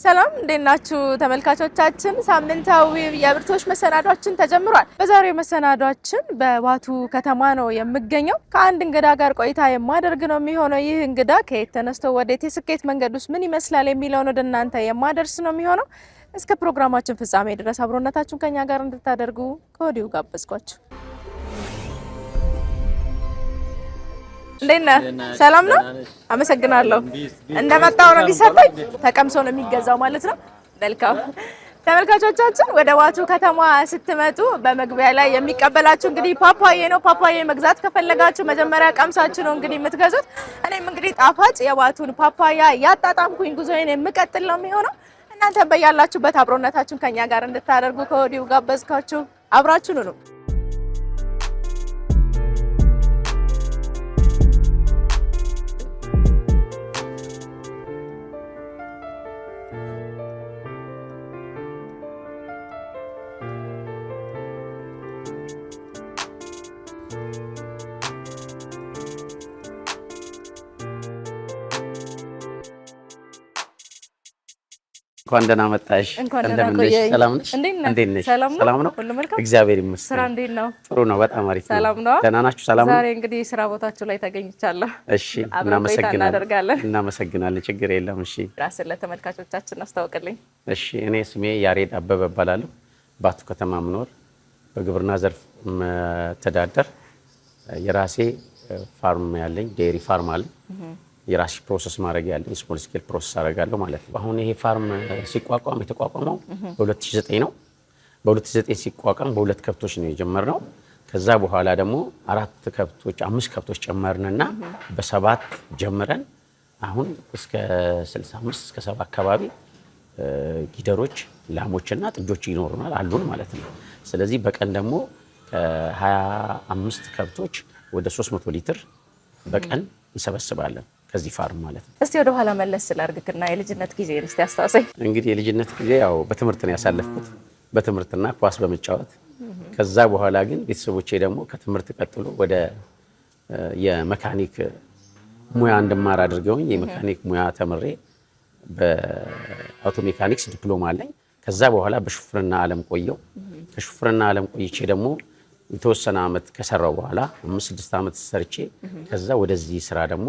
ሰላም እንደናችሁ ተመልካቾቻችን ሳምንታዊ የብርቶች መሰናዷችን ተጀምሯል። በዛሬው መሰናዷችን በዋቱ ከተማ ነው የምገኘው። ከአንድ እንግዳ ጋር ቆይታ የማደርግ ነው የሚሆነው። ይህ እንግዳ ከየት ተነስቶ ወዴት የስኬት መንገዱስ ምን ይመስላል የሚለውን ወደ እናንተ የማደርስ ነው የሚሆነው። እስከ ፕሮግራማችን ፍጻሜ ድረስ አብሮነታችሁን ከኛ ጋር እንድታደርጉ ከወዲሁ ጋበዝኳችሁ። እንዴና ሰላም ነው? አመሰግናለሁ። እንደመጣው ነው የሚሰጠኝ፣ ተቀምሶ ነው የሚገዛው ማለት ነው። መልካም ተመልካቾቻችን፣ ወደ ዋቱ ከተማ ስትመጡ በመግቢያ ላይ የሚቀበላችሁ እንግዲህ ፓፓዬ ነው። ፓፓዬ መግዛት ከፈለጋችሁ መጀመሪያ ቀምሳችሁ ነው እንግዲህ የምትገዙት። እኔም እንግዲህ ጣፋጭ የዋቱን ፓፓያ ያጣጣምኩኝ ጉዞዬን የምቀጥል ነው የሚሆነው። እናንተ በያላችሁበት አብሮነታችሁን ከኛ ጋር እንድታደርጉ ከወዲሁ ጋበዝካችሁ። አብራችሁን ነው። እንኳን ደህና መጣሽ። እንደምንሽ? ሰላም ነሽ? እንዴት ነሽ? ሰላም ነው? እግዚአብሔር ይመስገን። ስራ እንዴት ነው? ጥሩ ነው። በጣም አሪፍ ነው። ሰላም ነው? ደህና ናችሁ? ሰላም ነው? ዛሬ እንግዲህ ስራ ቦታችሁ ላይ ተገኝቻለሁ። እሺ፣ እናመሰግናለን። ችግር የለም። እሺ፣ ራስን ለተመልካቾቻችን አስተዋውቅልኝ። እሺ፣ እኔ ስሜ ያሬድ አበበ እባላለሁ። ባቱ ከተማ ምኖር፣ በግብርና ዘርፍ መተዳደር፣ የራሴ ፋርም ያለኝ ዴሪ ፋርም አለኝ። የራሴ ፕሮሰስ ማድረግ ያለኝ ስሞል ስኬል ፕሮሰስ አደርጋለሁ ማለት ነው። አሁን ይሄ ፋርም ሲቋቋም የተቋቋመው በ2009 ነው። በ2009 ሲቋቋም በሁለት ከብቶች ነው የጀመርነው። ከዛ በኋላ ደግሞ 5 ከብቶች ጨመርንና በ7 ጀምረን አሁን እስከ 65 እስከ 70 አካባቢ ጊደሮች፣ ላሞችና ጥጆች ይኖሩናል አሉን ማለት ነው። ስለዚህ በቀን ደግሞ ከ25 ከብቶች ወደ 300 ሊትር በቀን እንሰበስባለን ከዚህ ፋርም ማለት ነው። እስቲ ወደ ኋላ መለስ ስላርግክና የልጅነት ጊዜ እስቲ አስታውሰኝ። እንግዲህ የልጅነት ጊዜ ያው በትምህርት ነው ያሳለፍኩት፣ በትምህርትና ኳስ በመጫወት። ከዛ በኋላ ግን ቤተሰቦቼ ደግሞ ከትምህርት ቀጥሎ ወደ የመካኒክ ሙያ እንድማር አድርገውኝ የመካኒክ ሙያ ተምሬ በአውቶ ሜካኒክስ ዲፕሎማ አለኝ። ከዛ በኋላ በሹፍርና ዓለም ቆየው። ከሹፍርና ዓለም ቆይቼ ደግሞ የተወሰነ ዓመት ከሰራው በኋላ 5-6 ዓመት ሰርቼ ከዛ ወደዚህ ስራ ደግሞ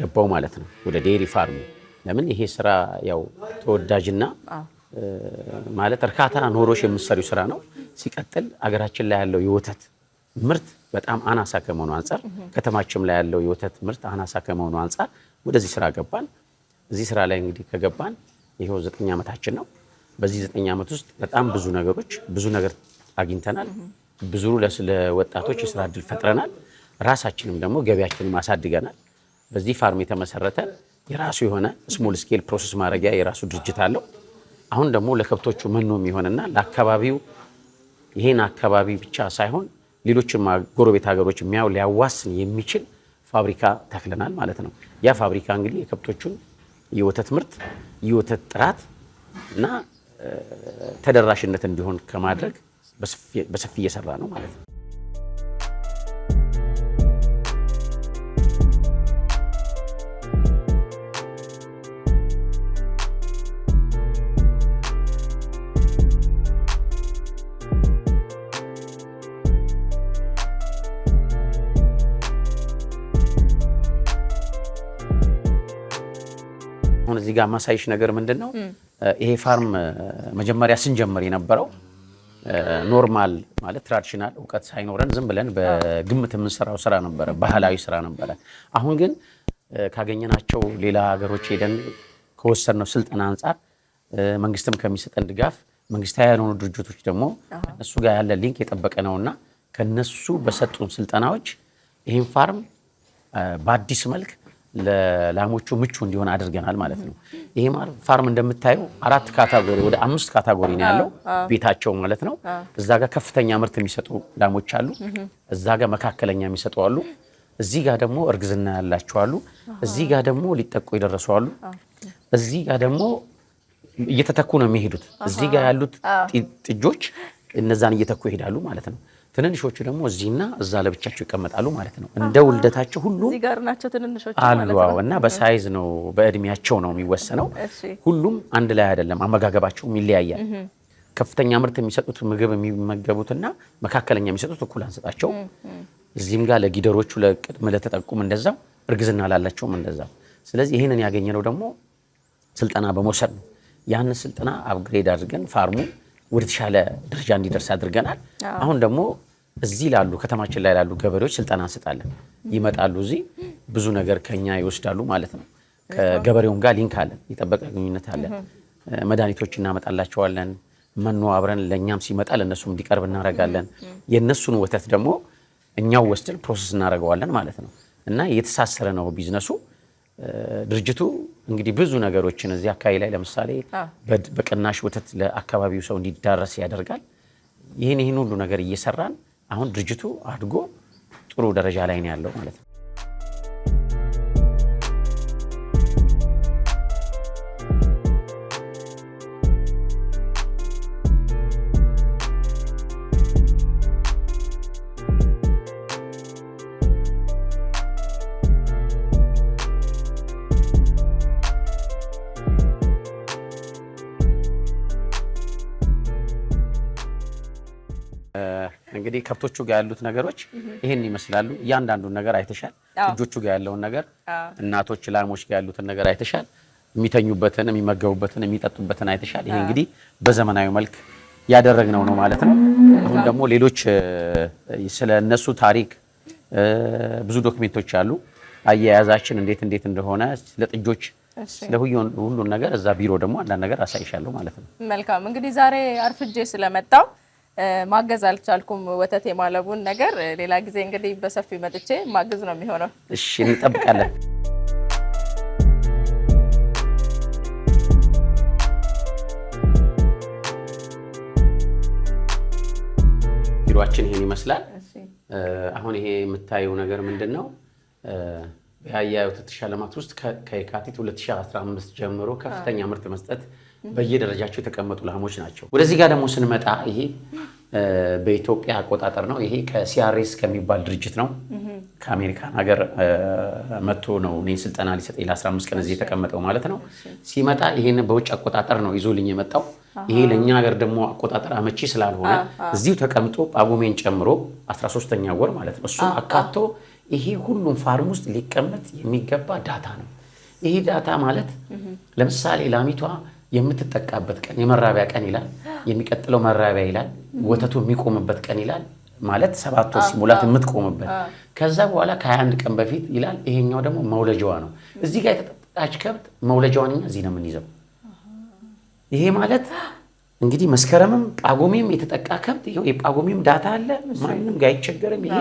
ገባው ማለት ነው፣ ወደ ዴሪ ፋርም። ለምን ይሄ ስራ ያው ተወዳጅና ማለት እርካታ ኖሮሽ የምትሰሪው ስራ ነው። ሲቀጥል አገራችን ላይ ያለው የወተት ምርት በጣም አናሳ ከመሆኑ አንፃር፣ ከተማችም ላይ ያለው የወተት ምርት አናሳ ከመሆኑ አንፃር ወደዚህ ስራ ገባን። እዚህ ስራ ላይ እንግዲህ ከገባን ይሄው 9 ዓመታችን ነው። በዚህ 9 ዓመት ውስጥ በጣም ብዙ ነገር አግኝተናል። ብዙ ለወጣቶች የስራ እድል ፈጥረናል። ራሳችንም ደግሞ ገበያችንን አሳድገናል። በዚህ ፋርም የተመሰረተ የራሱ የሆነ ስሞል ስኬል ፕሮሰስ ማድረጊያ የራሱ ድርጅት አለው። አሁን ደግሞ ለከብቶቹ መኖ የሚሆንና ለአካባቢው ይሄን አካባቢ ብቻ ሳይሆን ሌሎችም ጎረቤት ሀገሮች ሊያዋስን የሚችል ፋብሪካ ተክለናል ማለት ነው። ያ ፋብሪካ እንግዲህ የከብቶቹን የወተት ምርት፣ የወተት ጥራት እና ተደራሽነት እንዲሆን ከማድረግ በሰፊ እየሰራ ነው ማለት ነው። አሁን እዚህ ጋር ማሳይሽ ነገር ምንድነው? ይሄ ፋርም መጀመሪያ ስንጀምር የነበረው ኖርማል ማለት ትራዲሽናል እውቀት ሳይኖረን ዝም ብለን በግምት የምንሰራው ስራ ነበረ፣ ባህላዊ ስራ ነበረ። አሁን ግን ካገኘናቸው ሌላ ሀገሮች ሄደን ከወሰድነው ስልጠና አንጻር መንግስትም ከሚሰጠን ድጋፍ፣ መንግስታዊ ያልሆኑ ድርጅቶች ደግሞ እነሱ ጋር ያለ ሊንክ የጠበቀ ነውና ከነሱ በሰጡን ስልጠናዎች ይህን ፋርም በአዲስ መልክ ለላሞቹ ምቹ እንዲሆን አድርገናል ማለት ነው። ይሄ ፋርም እንደምታየው 4 ካታጎሪ ወደ 5 ካታጎሪ ነው ያለው ቤታቸው ማለት ነው። እዛ ጋር ከፍተኛ ምርት የሚሰጡ ላሞች አሉ። እዛ ጋር መካከለኛ የሚሰጡ አሉ። እዚህ ጋር ደግሞ እርግዝና ያላቸው አሉ። እዚህ ጋር ደግሞ ሊጠቁ የደረሱ አሉ። እዚህ ጋር ደግሞ እየተተኩ ነው የሚሄዱት። እዚህ ጋር ያሉት ጥጆች እነዛን እየተኩ ይሄዳሉ ማለት ነው። ትንንሾቹ ደግሞ እዚህና እዛ ለብቻቸው ይቀመጣሉ ማለት ነው። እንደ ውልደታቸው ሁሉ እዚህ ጋር ናቸው ትንንሾቹ ማለት ነው። እና በሳይዝ ነው በእድሜያቸው ነው የሚወሰነው። ሁሉም አንድ ላይ አይደለም፣ አመጋገባቸውም ይለያያል። ከፍተኛ ምርት የሚሰጡት ምግብ የሚመገቡትና መካከለኛ የሚሰጡት እኩል አንሰጣቸው። እዚህም ጋር ለጊደሮቹ ለቅድመ ለተጠቁም እንደዛው፣ እርግዝና ላላቸውም እንደዛው። ስለዚህ ይህንን ያገኘነው ደግሞ ስልጠና በመውሰድ ነው። ያንን ስልጠና አፕግሬድ አድርገን ፋርሙ ወደ ተሻለ ደረጃ እንዲደርስ አድርገናል። አሁን ደግሞ እዚህ ላሉ ከተማችን ላይ ላሉ ገበሬዎች ስልጠና እንሰጣለን። ይመጣሉ፣ እዚህ ብዙ ነገር ከኛ ይወስዳሉ ማለት ነው። ከገበሬውም ጋር ሊንክ አለን፣ የጠበቀ ግንኙነት አለን። መድኃኒቶች እናመጣላቸዋለን። መኖ አብረን ለእኛም ሲመጣ ለእነሱም እንዲቀርብ እናደርጋለን። የእነሱን ወተት ደግሞ እኛው ወስደን ፕሮሰስ እናደርገዋለን ማለት ነው። እና የተሳሰረ ነው ቢዝነሱ። ድርጅቱ እንግዲህ ብዙ ነገሮችን እዚህ አካባቢ ላይ ለምሳሌ በቅናሽ ወተት ለአካባቢው ሰው እንዲዳረስ ያደርጋል። ይህን ሁሉ ነገር እየሰራን አሁን ድርጅቱ አድጎ ጥሩ ደረጃ ላይ ነው ያለው ማለት ነው። እንግዲህ ከብቶቹ ጋር ያሉት ነገሮች ይሄን ይመስላሉ። እያንዳንዱን ነገር አይተሻል። ልጆቹ ጋር ያለውን ነገር፣ እናቶች ላሞች ጋር ያሉትን ነገር አይተሻል። የሚተኙበትን፣ የሚመገቡበትን፣ የሚጠጡበትን አይተሻል። ይሄ እንግዲህ በዘመናዊ መልክ ያደረግነው ነው ማለት ነው። አሁን ደግሞ ሌሎች ስለ እነሱ ታሪክ ብዙ ዶክሜንቶች አሉ። አያያዛችን እንዴት እንደሆነ ስለ ጥጆች ስለ ሁሉን ነገር እዛ ቢሮ ደግሞ አንዳንድ ነገር አሳይሻለሁ ማለት ነው። መልካም። እንግዲህ ዛሬ አርፍጄ ስለመጣው ማገዝ አልቻልኩም ወተት የማለቡን ነገር። ሌላ ጊዜ እንግዲህ በሰፊው መጥቼ ማገዝ ነው የሚሆነው። እሺ፣ እንጠብቃለን። ቢሮአችን ይሄን ይመስላል። አሁን ይሄ የምታየው ነገር ምንድነው? የአህያ ወተት ሽልማት ውስጥ ከየካቲት 2015 ጀምሮ ከፍተኛ ምርት መስጠት በየደረጃቸው የተቀመጡ ላሞች ናቸው። ወደዚህ ጋር ደግሞ ስንመጣ ይሄ በኢትዮጵያ አቆጣጠር ነው። ይሄ ከሲአርኤስ ከሚባል ድርጅት ነው። ከአሜሪካን ሀገር መጥቶ ነው እኔ ስልጠና ሊሰጠኝ ለ15 ቀን እዚህ የተቀመጠው ማለት ነው። ሲመጣ ይሄን በውጭ አቆጣጠር ነው ይዞልኝ የመጣው። ይሄ ለኛ ሀገር ደግሞ አቆጣጠር አመቺ ስላልሆነ እዚሁ ተቀምጦ ጳጉሜን ጨምሮ 13ኛ ወር ማለት ነው እሱ አካቶ ይሄ ሁሉም ፋርም ውስጥ ሊቀመጥ የሚገባ ዳታ ነው። ይሄ ዳታ ማለት ለምሳሌ ላሚቷ የምትጠቃበት ቀን የመራቢያ ቀን ይላል፣ የሚቀጥለው መራቢያ ይላል፣ ወተቱ የሚቆምበት ቀን ይላል ማለት 7 ወር ሲሞላት የምትቆምበት፣ ከዛ በኋላ ከ21 ቀን በፊት ይላል። ይሄኛው ደግሞ መውለጃዋ ነው። እዚህ ጋር የተጠቃች ከብት መውለጃዋን እኛ እዚህ ነው የምንይዘው። ይሄ ማለት እንግዲህ መስከረምም ጳጉሜም የተጠቃ ከብት ይሄው የጳጉሜም ዳታ አለ። ማንንም ጋር አይቸገርም። ይሄ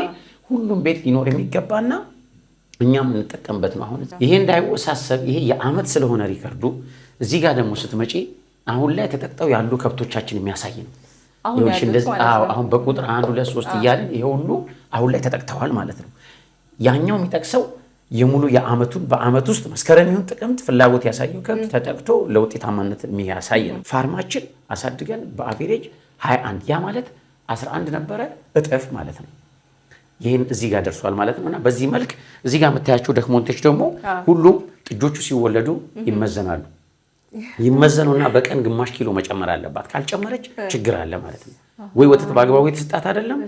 ሁሉም ቤት ሊኖር የሚገባና እኛም እንጠቀምበት ነው። አሁን ይሄ እንዳይወሳሰብ ይሄ የአመት ስለሆነ ሪከርዱ እዚህ ጋር ደግሞ ስትመጪ አሁን ላይ ተጠቅጠው ያሉ ከብቶቻችን የሚያሳይ ነው። ይኸውልሽ እንደዚህ አሁን በቁጥር 1 2 3 እያልን ይሄ ሁሉ አሁን ላይ ተጠቅተዋል ማለት ነው። ያኛው የሚጠቅሰው የሙሉ የአመቱን በአመት ውስጥ መስከረም ይሁን ጥቅምት ፍላጎት ያሳየው ከብት ተጠቅቶ ለውጤታማነት የሚያሳይ ነው። ፋርማችን አሳድገን በአቬሬጅ 21 ያ ማለት 11 ነበረ እጥፍ ማለት ነው። ይሄን እዚህ ጋር ደርሷል ማለት ነውና በዚህ መልክ እዚህ ጋር የምታያቸው ዶክመንቶች ደግሞ ሁሉም ጥጆቹ ሲወለዱ ይመዘናሉ። ይመዘኑና በቀን ግማሽ ኪሎ መጨመር አለባት። ካልጨመረች ችግር አለ ማለት ነው። ወይ ወተት በአግባቡ የተሰጣት አይደለም፣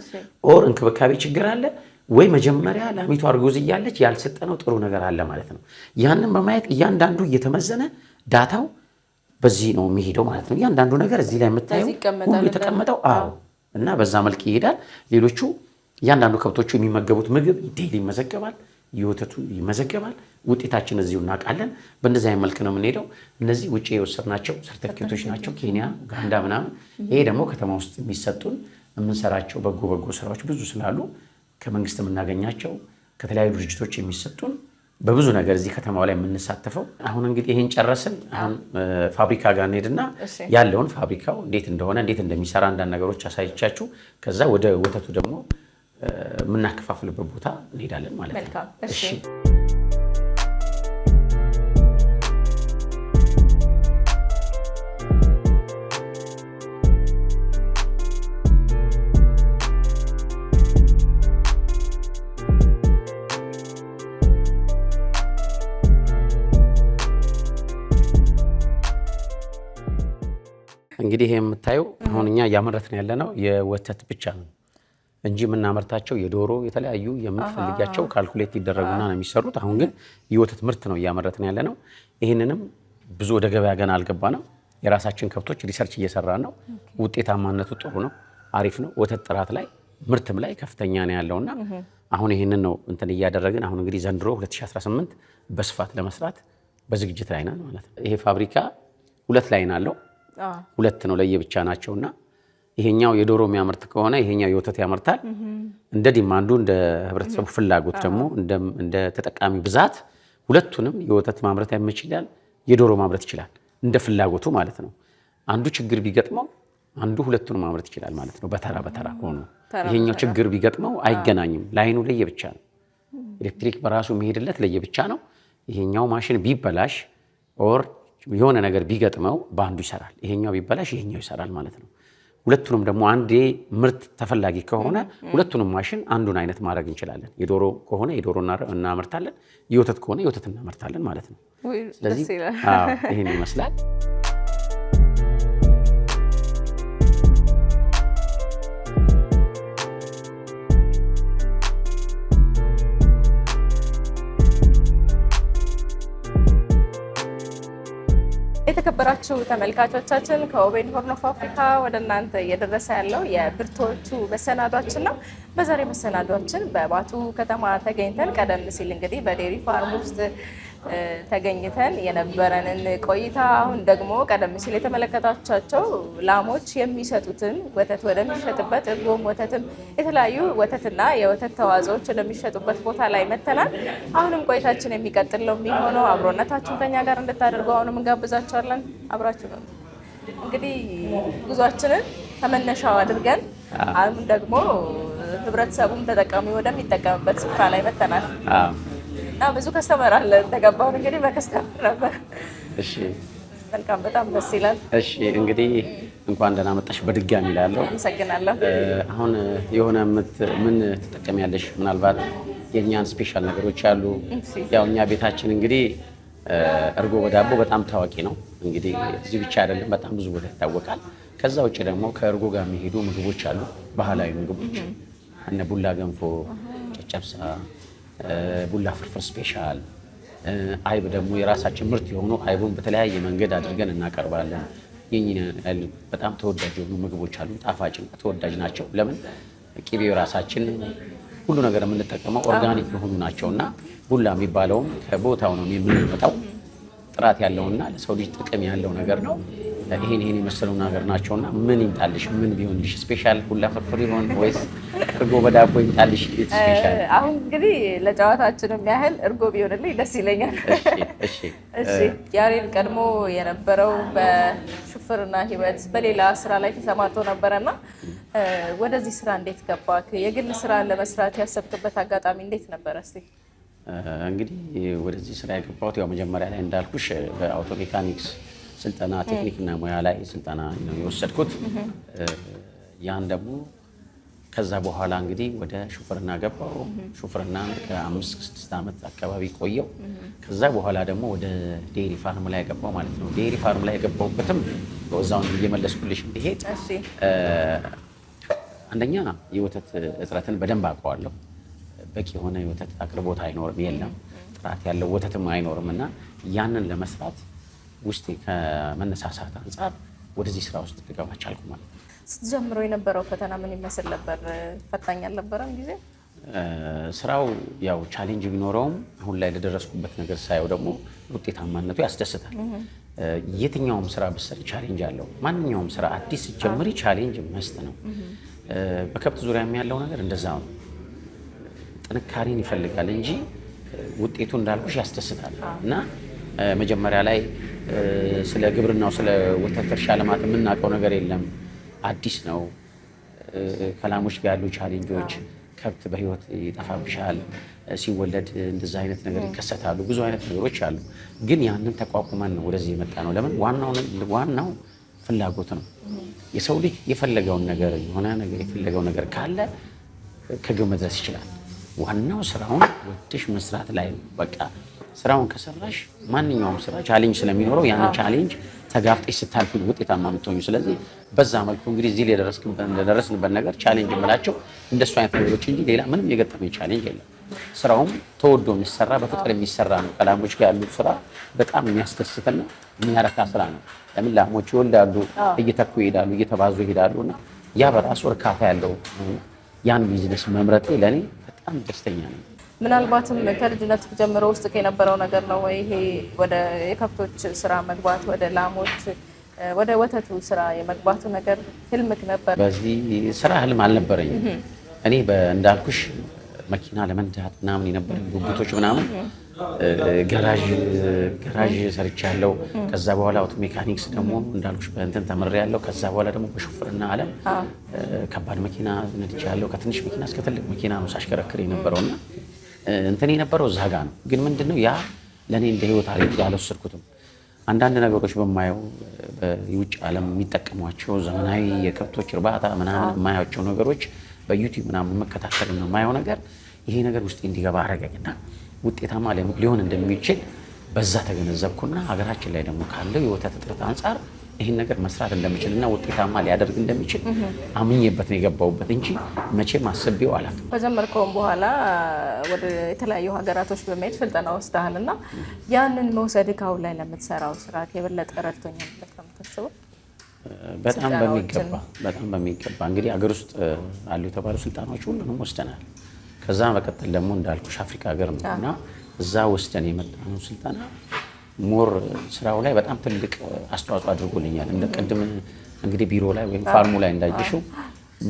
ኦር እንክብካቤ ችግር አለ፣ ወይ መጀመሪያ ላሚቷ እርጉዝ እያለች ያልሰጠነው ጥሩ ነገር አለ ማለት ነው። ያንን በማየት እያንዳንዱ እየተመዘነ ዳታው በዚህ ነው የሚሄደው ማለት ነው። እያንዳንዱ ነገር እዚህ ላይ የምታየው ሁሉ የተቀመጠው እና በዛ መልክ ይሄዳል። ሌሎቹ እያንዳንዱ ከብቶቹ የሚመገቡት ምግብ ዴይሊ ይመዘገባል፣ የወተቱ ይመዘገባል። ውጤታችን እዚሁ እናውቃለን። በእንደዚህ አይነት መልክ ነው የምንሄደው። እነዚህ ውጭ የወሰድናቸው ሰርቲፊኬቶች ናቸው፣ ኬንያ፣ ኡጋንዳ ምናምን። ይሄ ደግሞ ከተማ ውስጥ የሚሰጡን የምንሰራቸው በጎ ስራዎች ብዙ ስላሉ ከመንግስት የምናገኛቸው ከተለያዩ ድርጅቶች የሚሰጡን በብዙ ነገር እዚህ ከተማው ላይ የምንሳተፈው። አሁን እንግዲህ ይሄን ጨረስን። አሁን ፋብሪካ ጋር እንሄድና ያለውን ፋብሪካው እንዴት እንደሆነ እንዴት እንደሚሰራ አንዳንድ ነገሮች አሳይቻችሁ ከዛ ወደ ወተቱ ደግሞ የምናከፋፍልበት ቦታ እንሄዳለን ማለት ነው። እሺ እንግዲህ ይሄ የምታየው አሁን እኛ እያመረትን ያለነው የወተት ብቻ ነው እንጂ የምናመርታቸው የዶሮ የተለያዩ የምትፈልጊያቸው ካልኩሌት ይደረጉና ነው የሚሰሩት። አሁን ግን የወተት ምርት ነው እያመረትን ያለነው። ይህንንም ብዙ ወደ ገበያ ገና አልገባንም። የራሳችን ከብቶች ሪሰርች እየሰራን ነው። ውጤታማነቱ ጥሩ ነው፣ አሪፍ ነው። ወተት ጥራት ላይ ምርትም ላይ ከፍተኛ ነው ያለውና አሁን ይህንን ነው እንትን እያደረግን አሁን እንግዲህ ዘንድሮ 2018 በስፋት ለመስራት በዝግጅት ላይ ነን ማለት ነው። ይሄ ፋብሪካ 2 ላይን አለው። 2 ነው ለየብቻ ናቸውና ይሄኛው የዶሮ የሚያመርት ከሆነ ይሄኛው የወተት ያመርታል። እንደ ዲማንዱ እንደ ህብረተሰቡ ፍላጎት ደግሞ እንደ ተጠቃሚው ብዛት ሁለቱንም የወተት ማምረት ይችላል፣ የዶሮ ማምረት ይችላል፣ እንደ ፍላጎቱ ማለት ነው። አንዱ ችግር ቢገጥመው አንዱ ሁለቱን ማምረት ይችላል ማለት ነው። በተራ በተራ ሆኖ ይሄኛው ችግር ቢገጥመው አይገናኝም። ላይኑ ለየብቻ ነው። ኤሌክትሪክ በራሱ የሚሄድለት ለየብቻ ነው። ይሄኛው ማሽን ቢበላሽ ኦር የሆነ ነገር ቢገጥመው በአንዱ ይሰራል፣ ይሄኛው ቢበላሽ ይሄኛው ይሰራል ማለት ነው። ሁለቱንም ደግሞ አንዴ ምርት ተፈላጊ ከሆነ ሁለቱንም ማሽን አንዱን አይነት ማድረግ እንችላለን። የዶሮ ከሆነ የዶሮ እናመርታለን፣ የወተት ከሆነ የወተት እናመርታለን ማለት ነው። ስለዚህ ይሄን ይመስላል። የተከበራችሁ ተመልካቾቻችን ከኦቤን ሆርን ኦፍ አፍሪካ ወደ እናንተ እየደረሰ ያለው የብርቶቹ መሰናዷችን ነው። በዛሬ መሰናዷችን በባቱ ከተማ ተገኝተን ቀደም ሲል እንግዲህ በዴሪ ፋርም ውስጥ ተገኝተን የነበረንን ቆይታ አሁን ደግሞ ቀደም ሲል የተመለከታቻቸው ላሞች የሚሰጡትን ወተት ወደሚሸጥበት እርጎም ወተትም የተለያዩ ወተትና የወተት ተዋጽኦች ወደሚሸጡበት ቦታ ላይ መተናል። አሁንም ቆይታችን የሚቀጥል ነው የሚሆነው። አብሮነታችሁን ከኛ ጋር እንድታደርጉ አሁንም እንጋብዛችኋለን። አብራችሁ ነው እንግዲህ ጉዟችንን ከመነሻው አድርገን አሁን ደግሞ ህብረተሰቡም ተጠቃሚ ወደሚጠቀምበት ስፍራ ላይ መተናል። እና ብዙ ከስተመር አለ። ተገባውን እንግዲህ በከስተመር ነበር። እሺ መልካም፣ በጣም ደስ ይላል። እሺ እንግዲህ እንኳን ደህና መጣሽ በድጋሚ እላለሁ። አመሰግናለሁ። አሁን የሆነ ምን ትጠቀሚያለሽ? ምናልባት የእኛን ስፔሻል ነገሮች አሉ። ያው እኛ ቤታችን እንግዲህ እርጎ በዳቦ በጣም ታዋቂ ነው። እንግዲህ እዚህ ብቻ አይደለም፣ በጣም ብዙ ቦታ ይታወቃል። ከዛ ውጭ ደግሞ ከእርጎ ጋር የሚሄዱ ምግቦች አሉ፣ ባህላዊ ምግቦች እነ ቡላ ገንፎ፣ ጨጨብሳ፣ ቡላ ፍርፍር ስፔሻል፣ አይብ ደግሞ የራሳችን ምርት የሆኑ አይቡን በተለያየ መንገድ አድርገን እናቀርባለን። የኛ በጣም ተወዳጅ የሆኑ ምግቦች አሉ፣ ጣፋጭ ተወዳጅ ናቸው። ለምን ቅቤው ራሳችን ሁሉ ነገር የምንጠቀመው ኦርጋኒክ የሆኑ ናቸውና ቡላ የሚባለውም ከቦታው ነው የምንመጣው። ጥራት ያለውና ለሰው ልጅ ጥቅም ያለው ነገር ነው። ይሄን የመሰሉ ነገር ናቸውና ምን ይምጣልሽ? ምን ቢሆንልሽ? ስፔሻል ቡላ ፍርፍር ይሆን ወይስ እርጎ በዳቦ ይምጣልሽ? ስፔሻል አሁን እንግዲህ ለጨዋታችንም ያህል እርጎ ቢሆንልኝ ደስ ይለኛል። እሺ ያሬድ ቀድሞ የነበረው በሹፍርና ህይወት በሌላ ስራ ላይ ተሰማርቶ ነበረና ወደዚህ ስራ እንዴት ገባክ? የግል ስራ ለመስራት ያሰብክበት አጋጣሚ እንዴት ነበረ? እስቲ እንግዲህ ወደዚህ ስራ የገባሁት ያው መጀመሪያ ላይ እንዳልኩሽ በአውቶ ሜካኒክስ ስልጠና ቴክኒክና ሙያ ላይ ስልጠና ነው የወሰድኩት። ያን ደግሞ ከዛ በኋላ እንግዲህ ወደ ሹፍርና ገባሁ። ሹፍርና ከ5-6 ዓመት አካባቢ ቆየው። ከዛ በኋላ ደግሞ ወደ ዴሪ ፋርም ላይ ገባሁ ማለት ነው። ዴሪ ፋርም ላይ የገባሁበትም በዛውን እየመለስኩልሽ እንዲሄድ አንደኛ የወተት እጥረትን በደንብ አውቀዋለሁ። በቂ የሆነ የወተት አቅርቦት አይኖርም፣ የለም። ጥራት ያለው ወተትም አይኖርም እና ያንን ለመስራት ውስጤ ከመነሳሳት አንጻር ወደዚህ ስራ ውስጥ ልገባ ቻልኩ ማለት ነው። ስትጀምረው የነበረው ፈተና ምን ይመስል ነበር? ፈታኝ አልነበረም ጊዜ? ስራው ያው ቻሌንጅ ቢኖረውም አሁን ላይ ለደረስኩበት ነገር ሳየው ደግሞ ውጤታማነቱ ያስደስታል። የትኛውም ስራ ብትሰሪ ቻሌንጅ አለው። ማንኛውም ስራ አዲስ ስትጀምሪ ቻሌንጅ መስት ነው። በከብት ዙሪያም ያለው ነገር እንደዛ ነው። ጥንካሬን ይፈልጋል እንጂ ውጤቱ እንዳልኩሽ ያስደስታል እና መጀመሪያ ላይ ስለ ግብርናው ስለ ወተት እርሻ ልማት የምናውቀው ነገር የለም። አዲስ ነው። ከላሞች ጋር ያሉ ቻሌንጆች፣ ከብት በህይወት ይጠፋብሻል፣ ሲወለድ እንደዛ አይነት ነገር ይከሰታሉ። ብዙ አይነት ነገሮች አሉ። ግን ያንን ተቋቁመን ነው ወደዚህ የመጣ ነው። ለምን ዋናው ፍላጎት ነው። የሰው ልጅ የፈለገውን ነገር የሆነ ነገር የፈለገው ነገር ካለ ከግብ መድረስ ይችላል። ዋናው ስራውን ወደሽ መስራት ላይ ነው። በቃ ስራውን ከሰራሽ ማንኛውም ስራ ቻሌንጅ ስለሚኖረው ያንን ቻሌንጅ ተጋፍጠሽ ስታልፊ ውጤታማ የምትሆኚው። ስለዚህ በዛ መልኩ እንግዲህ እዚህ ለደረስንበት ነገር ቻሌንጅ የምላቸው እንደሱ አይነት ነገሮች እንጂ ሌላ ምንም የገጠመኝ ቻሌንጅ የለም። ስራውም ተወዶ የሚሰራ በፍቅር የሚሰራ ነው። ከላሞች ጋር ያሉት ስራ በጣም የሚያስደስትና የሚያረካ ስራ ነው። ለምን ላሞች ይወልዳሉ፣ እየተኩ ይሄዳሉ፣ እየተባዙ ይሄዳሉ እና ያ በራሱ እርካታ ያለው ያን ቢዝነስ መምረጤ ለእኔ በጣም ደስተኛ ነው። ምናልባትም ከልጅነት ጀምሮ ውስጥ የነበረው ነገር ነው ወይ ይሄ ወደ የከብቶች ስራ መግባት፣ ወደ ላሞች ወደ ወተቱ ስራ የመግባቱ ነገር ህልምክ ነበር? በዚህ ስራ ህልም አልነበረኝም። እኔ እንዳልኩሽ መኪና ለመንዳት ምናምን የነበረኝ ጉጉቶች ምናምን ገራዥ ሰርቻለሁ። ከዛ በኋላ አውቶ ሜካኒክስ ደግሞ እንዳልኩሽ በእንትን ተምሬያለሁ። ከዛ በኋላ ደግሞ በሹፍርና ዓለም ከባድ መኪና ነድቻለሁ። ከትንሽ መኪና እስከ ትልቅ መኪና ነው ሳሽከረክር የነበረውና እንትን የነበረው እዛ ጋ ነው። ግን ምንድነው ያ ለእኔ እንደ ህይወት አልወሰድኩትም። አንዳንድ ነገሮች በማየው በውጭ ዓለም የሚጠቀሟቸው ዘመናዊ የከብቶች እርባታ ምናምን የማያቸው ነገሮች በዩቲዩብ ምናምን መከታተል ነው የማየው ነገር ይሄ ነገር ውስጥ እንዲገባ አረገኝና ውጤታማ ሊሆን እንደሚችል በዛ ተገነዘብኩና ሀገራችን ላይ ደግሞ ካለው የወተት እጥረት አንጻር ይህን ነገር መስራት እንደሚችልና ውጤታማ ሊያደርግ እንደሚችል አምኜበት ነው የገባሁበት እንጂ መቼም አስቤው አላውቅም። ከጀመርከውም በኋላ ወደ የተለያዩ ሀገራቶች በመሄድ ስልጠና ወስደሃልና ያንን መውሰድ ካሁን ላይ ለምትሰራው ስራ የበለጠ ረድቶኛል ብለህ ነው የምታስበው? በጣም በሚገባ እንግዲህ ሀገር ውስጥ አሉ የተባሉ ስልጠናዎች ሁሉንም ወስደናል። ከዛ መቀጠል ደግሞ እንዳልኩሽ አፍሪካ ሀገር ነው እና እዛ ወስደን የመጣነው ስልጠና ሞር ስራው ላይ በጣም ትልቅ አስተዋጽኦ አድርጎልኛል። እንደ ቅድም እንግዲህ ቢሮ ላይ ወይም ፋርሙ ላይ እንዳየሽው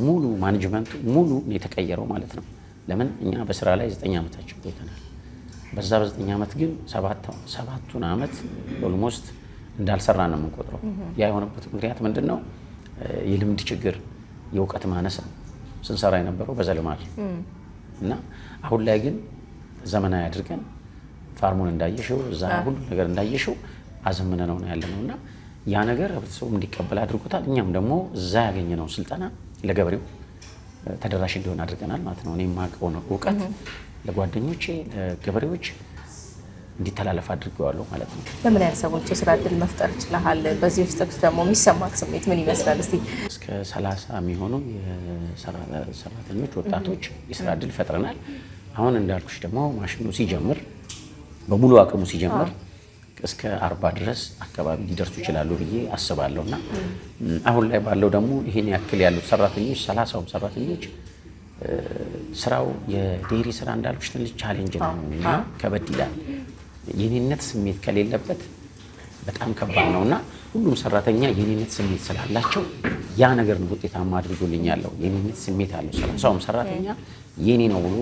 ሙሉ ማኔጅመንቱ ሙሉ የተቀየረው ማለት ነው። ለምን እኛ በስራ ላይ 9 ዓመታችን ቆይተናል። በዛ በ9 ዓመት ግን ሰባቱን ዓመት ኦልሞስት እንዳልሰራ ነው የምንቆጥረው። ያ የሆነበት ምክንያት ምንድነው? የልምድ ችግር፣ የእውቀት ማነስ ነው ስንሰራ የነበረው በዘልማድ እና አሁን ላይ ግን ዘመናዊ አድርገን ፋርሙን እንዳየሽው እዛ ሁሉ ነገር እንዳየሽው አዘምነ ነው ያለነው እና ያ ነገር ህብረተሰቡ እንዲቀበል አድርጎታል። እኛም ደግሞ እዛ ያገኘነው ስልጠና ለገበሬው ተደራሽ እንዲሆን አድርገናል ማለት ነው። እኔ የማውቀው ነው እውቀት ለጓደኞቼ ለገበሬዎች እንዲተላለፍ አድርገዋለሁ ማለት ነው። ለምን ያህል ሰዎች የስራ እድል መፍጠር ይችላል? በዚህ ውስጥ ደግሞ የሚሰማክ ስሜት ምን ይመስላል? እስቲ እስከ 30 የሚሆኑ ሰራተኞች ወጣቶች የስራ እድል ፈጥረናል። አሁን እንዳልኩሽ ደግሞ ማሽኑ ሲጀምር በሙሉ አቅሙ ሲጀምር እስከ 40 ድረስ አካባቢ ሊደርሱ ይችላሉ ብዬ አስባለሁና አሁን ላይ ባለው ደግሞ ይሄን ያክል ያሉት ሰራተኞች 30ም ሰራተኞች ስራው የዴሪ ስራ እንዳልኩሽ ትንሽ ቻሌንጅ ነው እና ከበድ ይላል። የኔነት ስሜት ከሌለበት በጣም ከባድ ነውና ሁሉም ሰራተኛ የኔነት ስሜት ስላላቸው ያ ነገር ነው ውጤታማ አድርጎልኛል። የኔነት ስሜት አለው። 30ም ሰራተኛ የኔ ነው ብሎ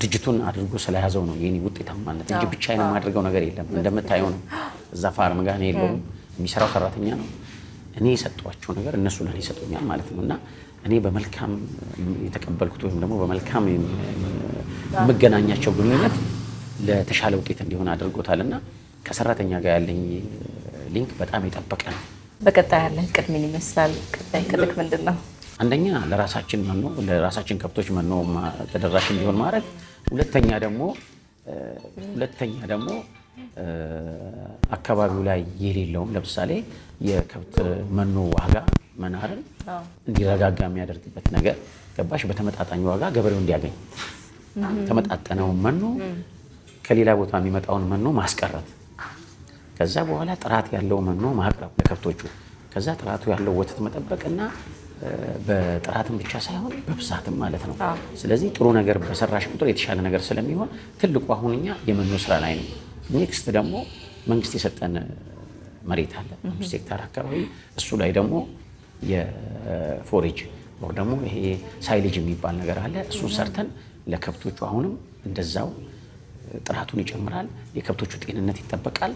ድርጅቱን አድርጎ ስለያዘው ነው የኔ ውጤታማነት እንጂ ብቻዬን የማደርገው ነገር የለም። እንደምታየው ነው እዛ ፋርም ጋር ነው የለውም የሚሰራው ሰራተኛ ነው። እኔ የሰጧቸው ነገር እነሱ ለኔ ይሰጡኛል ማለት ነውና እኔ በመልካም የተቀበልኩት ወይም ደግሞ በመልካም የምገናኛቸው ግንኙነት ለተሻለ ውጤት እንዲሆን አድርጎታልና ከሰራተኛ ጋር ያለኝ ሊንክ በጣም የጠበቀ ነው። በቀጣይ ያለ እቅድ ምን ይመስላል? ቀጣይ እቅድክ ምንድን ነው? አንደኛ ለራሳችን ከብቶች መኖ ተደራሽ እንዲሆን ማድረግ፣ ሁለተኛ ደግሞ አካባቢው ላይ የሌለውም ለምሳሌ የከብት መኖ ዋጋ መናርን እንዲረጋጋ የሚያደርግበት ነገር ገባሽ? በተመጣጣኝ ዋጋ ገበሬው እንዲያገኝ ተመጣጠነውን መኖ ከሌላ ቦታ የሚመጣውን መኖ ማስቀረት፣ ከዛ በኋላ ጥራት ያለው መኖ ማቅረብ ለከብቶቹ፣ ከዛ ጥራቱ ያለው ወተት መጠበቅና በጥራትም ብቻ ሳይሆን በብዛትም ማለት ነው። ስለዚህ ጥሩ ነገር በሰራሽ ቁጥር የተሻለ ነገር ስለሚሆን ትልቁ አሁን እኛ የመኖ ስራ ላይ ነው። ኔክስት ደግሞ መንግስት የሰጠን መሬት አለ 5 ሄክታር አካባቢ። እሱ ላይ ደግሞ የፎሬጅ ወር ደግሞ ይሄ ሳይሌጅ የሚባል ነገር አለ። እሱን ሰርተን ለከብቶቹ አሁንም እንደዛው ጥራቱን ይጨምራል፣ የከብቶቹ ጤንነት ይጠበቃል፣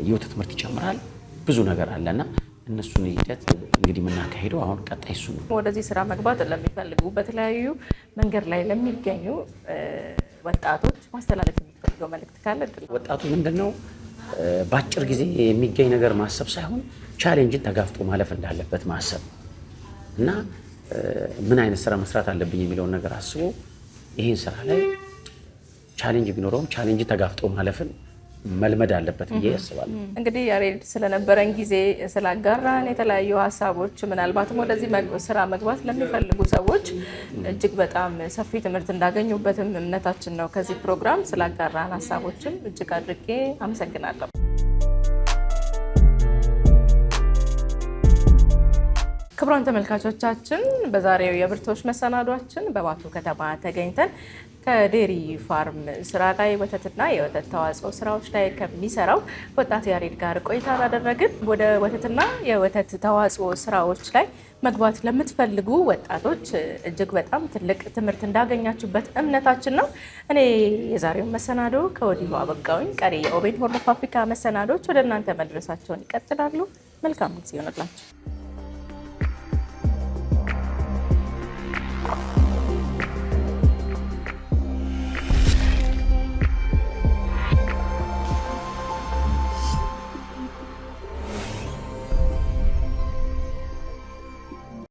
የወተት ምርት ይጨምራል። ብዙ ነገር አለና እነሱን ሂደት እንግዲህ የምናካሄደው አሁን ቀጣይ እሱ ነው። ወደዚህ ስራ መግባት ለሚፈልጉ በተለያዩ መንገድ ላይ ለሚገኙ ወጣቶች ማስተላለፍ የሚፈልገው መልእክት ካለ? ወጣቱ ምንድነው በአጭር ጊዜ የሚገኝ ነገር ማሰብ ሳይሆን ቻሌንጅን ተጋፍጦ ማለፍ እንዳለበት ማሰብ እና ምን አይነት ስራ መስራት አለብኝ የሚለውን ነገር አስቦ ይህን ስራ ላይ ቻሌንጅ ቢኖረውም ቻሌንጅ ተጋፍጦ ማለፍን መልመድ አለበት ብዬ ያስባለሁ። እንግዲህ ያሬድ ስለነበረን ጊዜ ስላጋራን የተለያዩ ሀሳቦች ምናልባትም ወደዚህ ስራ መግባት ለሚፈልጉ ሰዎች እጅግ በጣም ሰፊ ትምህርት እንዳገኙበትም እምነታችን ነው። ከዚህ ፕሮግራም ስላጋራን ሀሳቦችም እጅግ አድርጌ አመሰግናለሁ። ክቡራን ተመልካቾቻችን በዛሬው የብርቶች መሰናዷችን በባቱ ከተማ ተገኝተን ከዴሪ ፋርም ስራ ላይ ወተትና የወተት ተዋጽኦ ስራዎች ላይ ከሚሰራው ወጣት ያሬድ ጋር ቆይታ አደረግን። ወደ ወተትና የወተት ተዋጽኦ ስራዎች ላይ መግባት ለምትፈልጉ ወጣቶች እጅግ በጣም ትልቅ ትምህርት እንዳገኛችሁበት እምነታችን ነው። እኔ የዛሬው መሰናዶ ከወዲሁ አበቃውኝ። ቀሪ የኦቤን ሆርን ኦፍ አፍሪካ መሰናዶች ወደ እናንተ መድረሳቸውን ይቀጥላሉ። መልካም ጊዜ ይሆንላችሁ።